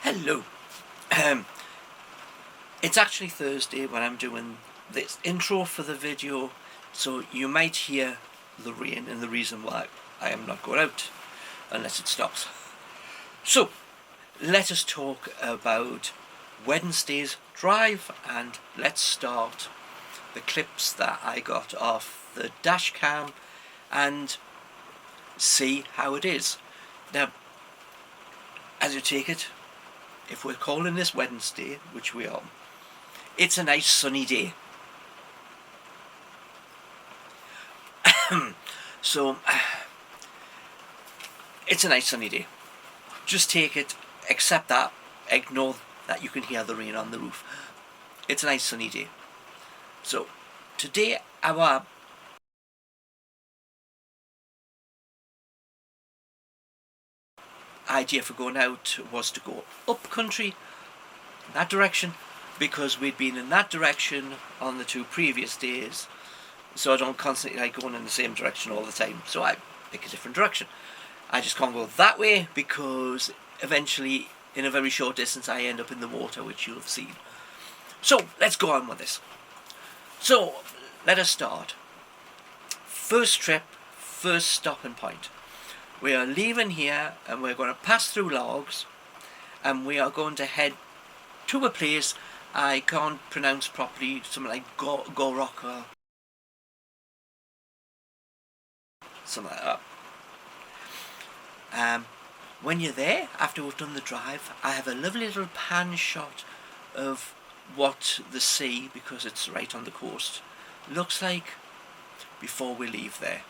Hello. Um, it's actually Thursday when I'm doing this intro for the video, so you might hear the rain and the reason why I am not going out unless it stops. So, let us talk about Wednesday's drive, and let's start the clips that I got off the dash cam and see how it is. Now, as you take it, if we're calling this Wednesday, which we are, it's a nice sunny day. So, it's a nice sunny day. Just take it, accept that, ignore that you can hear the rain on the roof. It's a nice sunny day. So, today our idea for going out was to go up country, that direction, because we'd been in that direction on the 2 previous days, so I don't constantly like going in the same direction all the time, so I pick a different direction. I just can't go that way because eventually in a very short distance I end up in the water, which you'll have seen. So let's go on with this. So let us start. First trip, first stopping point. We are leaving here and we're going to pass through logs and we are going to head to a place I can't pronounce properly, something like Greenock or something like that. When you're there, after we've done the drive, I have a lovely little pan shot of what the sea, because it's right on the coast, looks like before we leave there.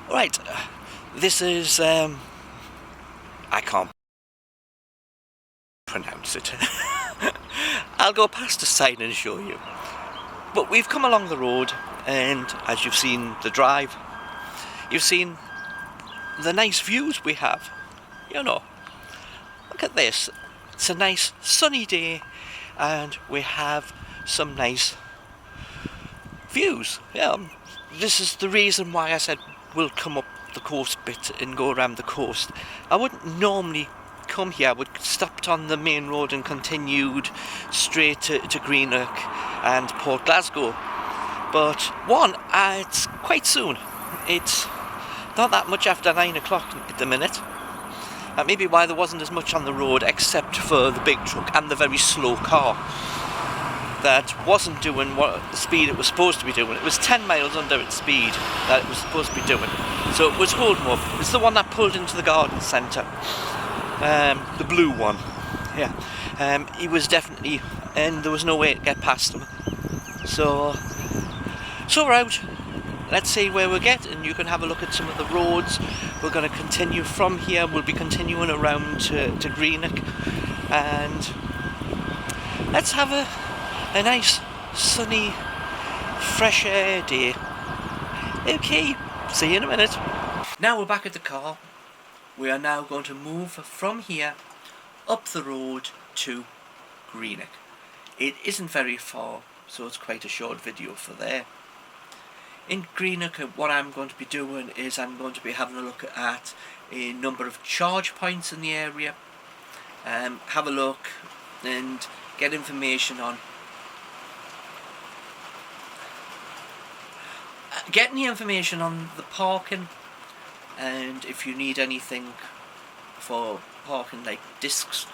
Right, this is, I can't pronounce it. I'll go past the sign and show you. But we've come along the road, and as you've seen the drive, you've seen the nice views we have. You know, look at this. It's a nice sunny day, and we have some nice views. Yeah, this is the reason why I said we'll come up the coast bit and go around the coast. I wouldn't normally come here, we'd stopped on the main road and continued straight to Greenock and Port Glasgow. But one, it's quite soon. It's not that much after 9 o'clock at the minute. That may be why there wasn't as much on the road, except for the big truck and the very slow car that wasn't doing what the speed it was supposed to be doing. It was 10 miles under its speed that it was supposed to be doing. So it was holding up. It's the one that pulled into the garden centre. The blue one. Yeah. He was definitely, and there was no way to get past him. So we're out. Let's see where we get, and you can have a look at some of the roads. We're going to continue from here. We'll be continuing around to Greenock, and let's have a nice sunny fresh air day. Okay, see you in a minute. Now we're back at the car. We are now going to move from here up the road to Greenock. It isn't very far, so it's quite a short video for there. In Greenock, what I'm going to be doing is I'm going to be having a look at a number of charge points in the area, have a look and get information on the parking, and if you need anything for parking like discs.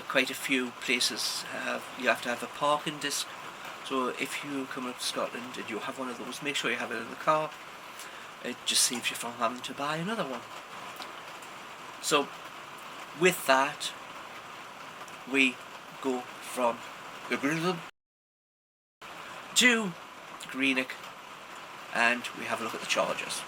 Quite a few places you have to have a parking disc. So if you come up to Scotland and you have one of those, make sure you have it in the car. It just saves you from having to buy another one. So with that, we go from to Greenock and we have a look at the chargers.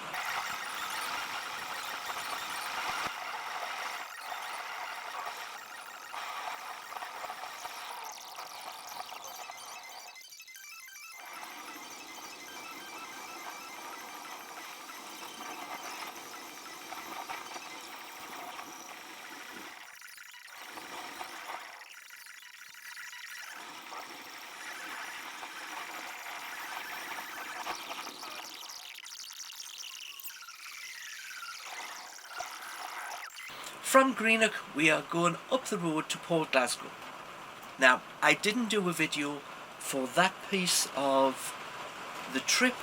From Greenock we are going up the road to Port Glasgow. Now I didn't do a video for that piece of the trip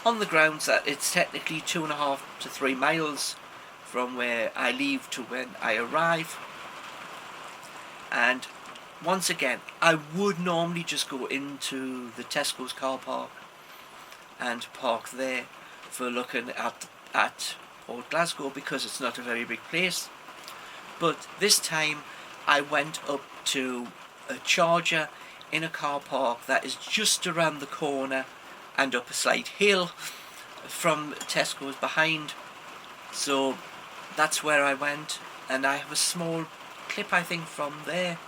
on the grounds that it's technically 2.5 to 3 miles from where I leave to when I arrive. And once again, I would normally just go into the Tesco's car park and park there for looking at Port Glasgow because it's not a very big place. But this time I went up to a charger in a car park that is just around the corner and up a slight hill from Tesco's behind. So that's where I went, and I have a small clip I think from there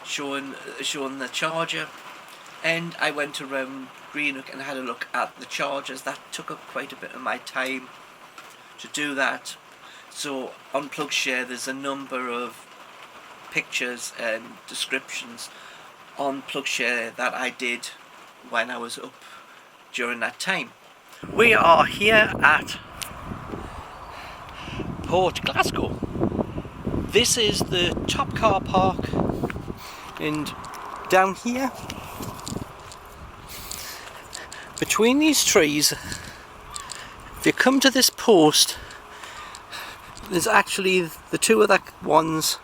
showing the charger. And I went around Greenock and had a look at the chargers. That took up quite a bit of my time to do that. So on PlugShare there's a number of pictures and descriptions on PlugShare that I did when I was up during that time. We are here at Port Glasgow. This is the top car park, and down here between these trees, if you come to this post, there's actually the two other ones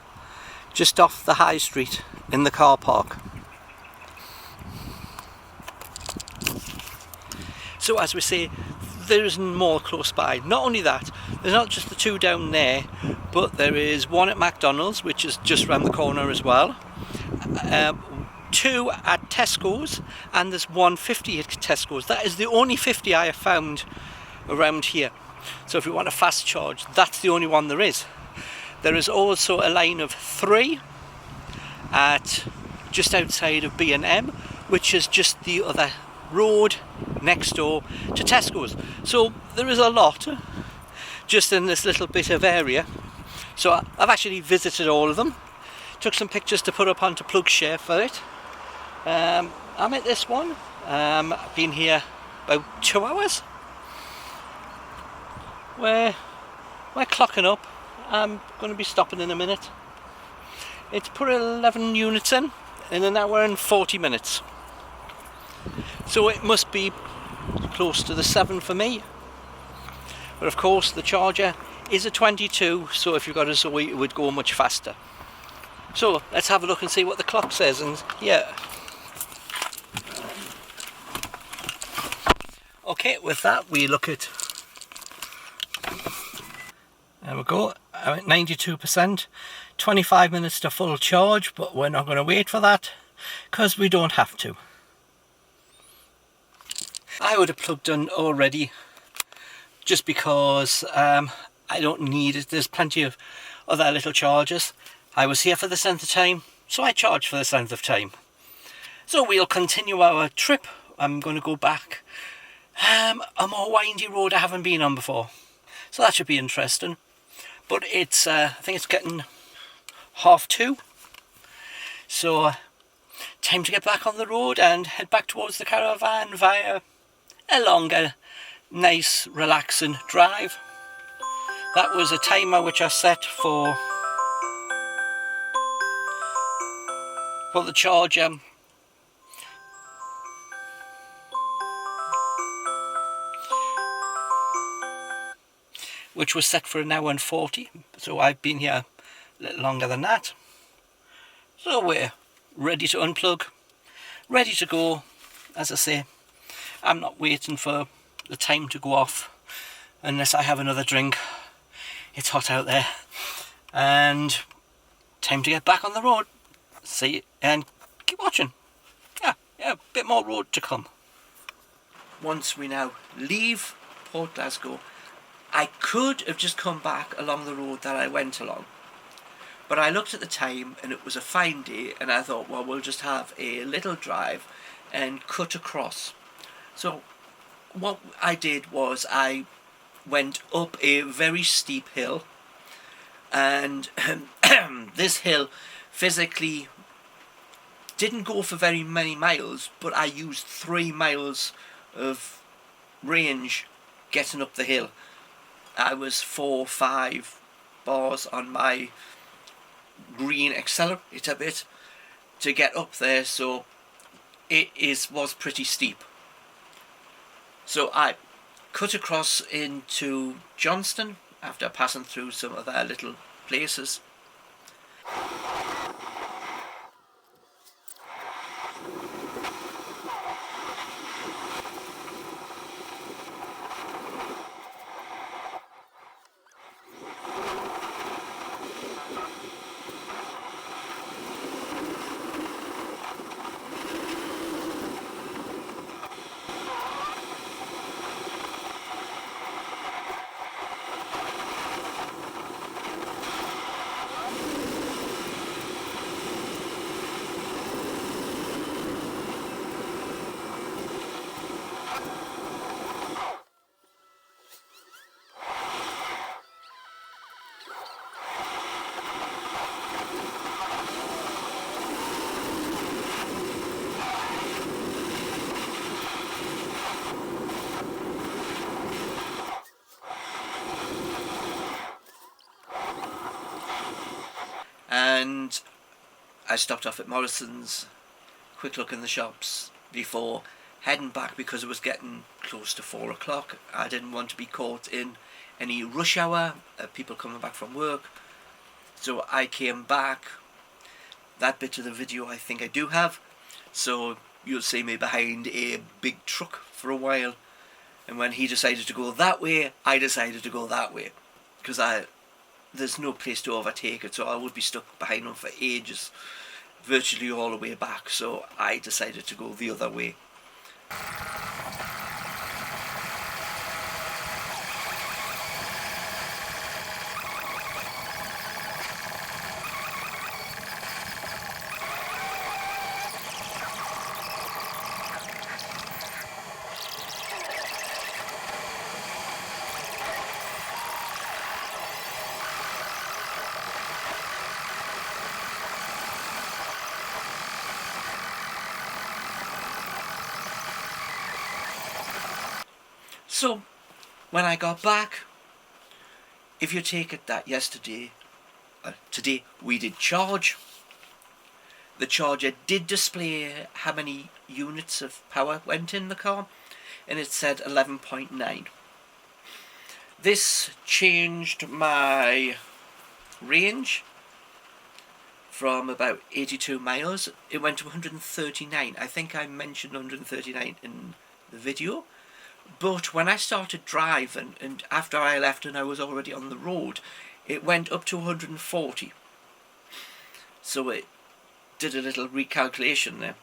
just off the high street in the car park. So as we say, there is more close by. Not only that, there's not just the two down there, but there is one at McDonald's, which is just round the corner as well. Two at Tesco's, and there's 150 at Tesco's. That is the only 50 I have found around here. So if you want a fast charge, that's the only one there is. There is also a line of 3 at just outside of B&M, which is just the other road next door to Tesco's. So there is a lot just in this little bit of area. So I've actually visited all of them, took some pictures to put up onto PlugShare for it. I'm at this one. I've been here about 2 hours. We're clocking up I'm going to be stopping in a minute. It's put 11 units in an hour and 40 minutes. So it must be close to the 7 for me. But of course the Charger is a 22, so if you've got a Zoe it would go much faster. So let's have a look and see what the clock says. And yeah. Okay, with that we look at, there we go, I'm at 92%, 25 minutes to full charge, but we're not going to wait for that because we don't have to. I would have plugged in already just because I don't need it. There's plenty of other little chargers. I was here for the length of time, so I charged for the length of time. So we'll continue our trip. I'm going to go back a more windy road I haven't been on before, so that should be interesting. But it's I think it's getting 2:30, so time to get back on the road and head back towards the caravan via a longer, nice, relaxing drive. That was a timer which I set for the Charger. Which was set for 1 hour and 40, so I've been here a little longer than that. So we're ready to unplug, ready to go. As I say, I'm not waiting for the time to go off unless I have another drink. It's hot out there, and time to get back on the road. See, and keep watching. Yeah, a bit more road to come. Once we now leave Port Glasgow, I could have just come back along the road that I went along, but I looked at the time and it was a fine day, and I thought, well, we'll just have a little drive and cut across. So what I did was I went up a very steep hill, and this hill physically didn't go for very many miles, but I used 3 miles of range getting up the hill. I was 4 or 5 bars on my green accelerator bit to get up there, so it was pretty steep. So I cut across into Johnston after passing through some other little places. And I stopped off at Morrison's, quick look in the shops before heading back because it was getting close to 4 o'clock. I didn't want to be caught in any rush hour, people coming back from work. So I came back. That bit of the video I think I do have, so you'll see me behind a big truck for a while, and when he decided to go that way, I decided to go that way, because there's no place to overtake it, so I would be stuck behind him for ages, virtually all the way back, so I decided to go the other way. So when I got back, if you take it that today we did charge. The charger did display how many units of power went in the car, and it said 11.9. This changed my range from about 82 miles. It went to 139. I think I mentioned 139 in the video. But when I started driving, and after I left and I was already on the road, it went up to 140. So it did a little recalculation there.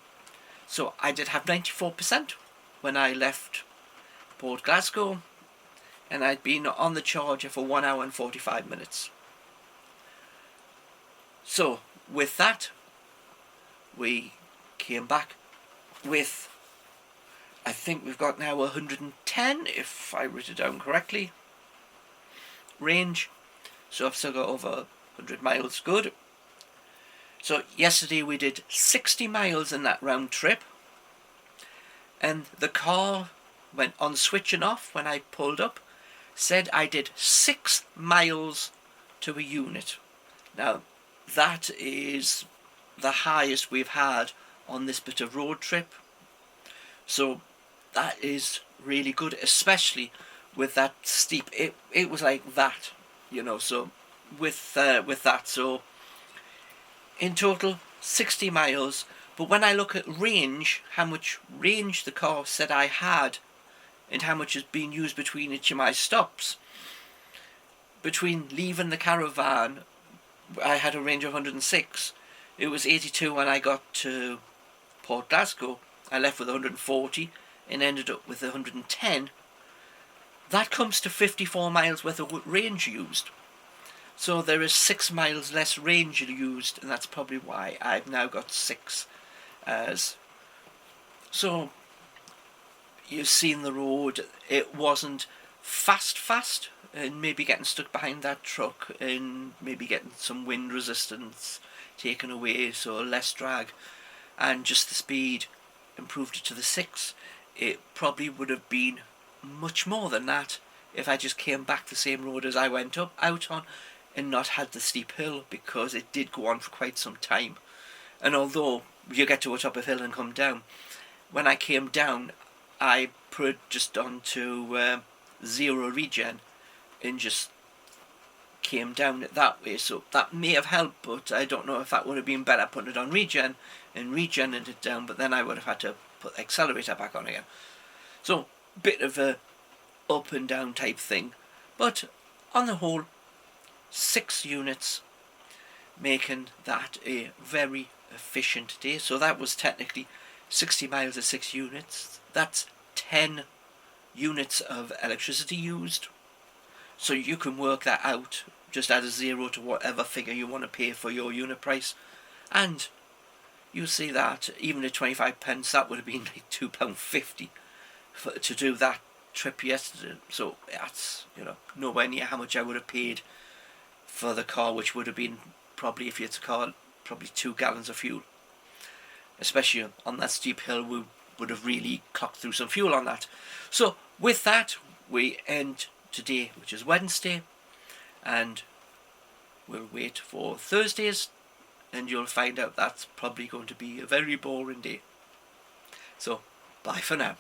So I did have 94% when I left Port Glasgow, and I'd been on the charger for 1 hour and 45 minutes. So with that, we came back with, I think we've got now 110, if I wrote it down correctly, range. So I've still got over 100 miles good. So yesterday we did 60 miles in that round trip, and the car went on switching off when I pulled up, said I did 6 miles to a unit. Now that is the highest we've had on this bit of road trip, so that is really good, especially with that steep. It was like that, you know. So with that, so in total 60 miles. But when I look at range, how much range the car said I had and how much has been used between each of my stops, between leaving the caravan I had a range of 106. It was 82 when I got to Port Glasgow. I left with 140 and ended up with 110. That comes to 54 miles worth of range used. So there is 6 miles less range used, and that's probably why I've now got 6 as. So you've seen the road. It wasn't fast, and maybe getting stuck behind that truck, and maybe getting some wind resistance taken away, so less drag, and just the speed improved it to the 6. It probably would have been much more than that if I just came back the same road as I went out on, and not had the steep hill, because it did go on for quite some time. And although you get to a top of hill and come down, when I came down I put it just onto 0 regen and just came down it that way. So that may have helped, but I don't know if that would have been better putting it on regen and regenning it down, but then I would have had to put the accelerator back on again. So bit of a up and down type thing, but on the whole 6 units, making that a very efficient day. So that was technically 60 miles at 6 units. That's 10 units of electricity used. So you can work that out, just add a 0 to whatever figure you want to pay for your unit price, and you see that even at 25 pence, that would have been like £2.50 to do that trip yesterday. So that's, you know, nowhere near how much I would have paid for the car, which would have been probably, if it's a car, probably 2 gallons of fuel. Especially on that steep hill, we would have really clocked through some fuel on that. So with that, we end today, which is Wednesday, and we'll wait for Thursdays, and you'll find out that's probably going to be a very boring day. So bye for now.